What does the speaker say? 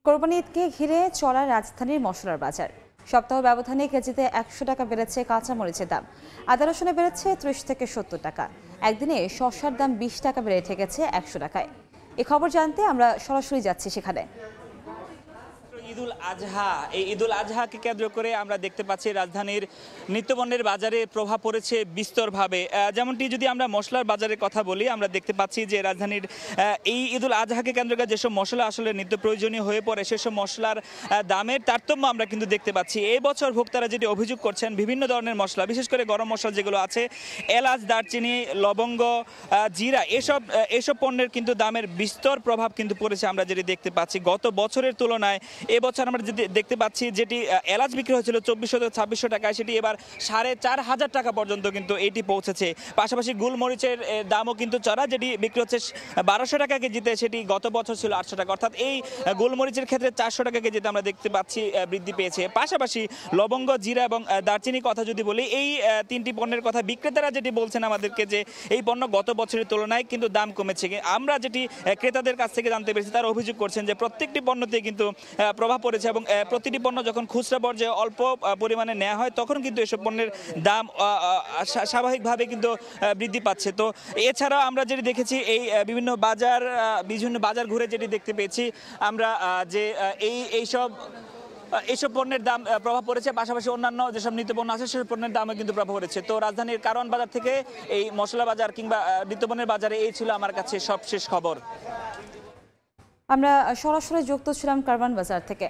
কোরবানি ঈদকে ঘিরে চলা রাজধানীর মসলার বাজার। সপ্তাহ ব্যবধানে কেজিতে 100 টাকা বেড়েছে কাঁচামরিচের দাম। আদা রসুনে বেড়েছে 30 থেকে 70 টাকা। একদিনে শসার দাম 20 টাকা বেড়ে ঠেকেছে 100 টাকায়। এই খবর জানতে আমরা সরাসরি যাচ্ছি সেখানে। ঈদুল আজহা, এই ঈদুল আজহাকে কেন্দ্র করে আমরা দেখতে পাচ্ছি রাজধানীর নিত্যপণ্যের বাজারে প্রভাব পড়েছে বিস্তরভাবে। যেমনটি যদি আমরা মশলার বাজারের কথা বলি, আমরা দেখতে পাচ্ছি যে রাজধানীর এই ঈদুল আজহাকে কেন্দ্র করে যেসব মশলা আসলে নিত্য প্রয়োজনীয় হয়ে পড়ে সেসব মশলার দামের তারতম্য আমরা কিন্তু দেখতে পাচ্ছি। এই বছর ভোক্তারা যেটি অভিযোগ করছেন, বিভিন্ন ধরনের মশলা, বিশেষ করে গরম মশলা যেগুলো আছে, এলাচ, দারচিনি, লবঙ্গ, জিরা, এসব পণ্যের কিন্তু দামের বিস্তর প্রভাব কিন্তু পড়েছে। আমরা যেটি দেখতে পাচ্ছি গত বছরের তুলনায় এবছর আমরা যদি দেখতে পাচ্ছি, যেটি এলাচ বিক্রি হয়েছিল 2400-2600 টাকায়, সেটি এবার 4500 টাকা পর্যন্ত কিন্তু এটি পৌঁছেছে। পাশাপাশি গোলমরিচের দামও কিন্তু চড়া, যেটি বিক্রি হচ্ছে 1200 টাকা কেজিতে, সেটি গত বছর ছিল 800 টাকা। অর্থাৎ এই গোলমরিচের ক্ষেত্রে 400 টাকা কেজিতে আমরা দেখতে পাচ্ছি বৃদ্ধি পেয়েছে। পাশাপাশি লবঙ্গ, জিরা এবং দারচিনির কথা যদি বলি, এই তিনটি পণ্যের কথা বিক্রেতারা যেটি বলছেন আমাদেরকে, যে এই পণ্য গত বছরের তুলনায় কিন্তু দাম কমেছে। আমরা যেটি ক্রেতাদের কাছ থেকে জানতে পেরেছি, তারা অভিযোগ করছেন যে প্রত্যেকটি পণ্যতে কিন্তু প্রভাব পড়েছে এবং প্রতিটি পণ্য যখন খুচরা পর্যায়ে অল্প পরিমাণে নেওয়া হয়, তখন কিন্তু এসব পণ্যের দাম স্বাভাবিকভাবে কিন্তু বৃদ্ধি পাচ্ছে। তো এছাড়াও আমরা যেটি দেখেছি, এই বিভিন্ন বাজার ঘুরে যেটি দেখতে পেয়েছি আমরা, যে এইসব পণ্যের দাম প্রভাব পড়েছে। পাশাপাশি অন্যান্য যেসব নিত্যপণ্য আছে সেসব পণ্যের দামে কিন্তু প্রভাব পড়েছে। তো রাজধানীর কারওয়ান বাজার থেকে এই মশলা বাজার কিংবা নিত্যপণ্যের বাজারে এই ছিল আমার কাছে সবশেষ খবর। আমরা সরাসরি যুক্ত ছিলাম কারওয়ান বাজার থেকে।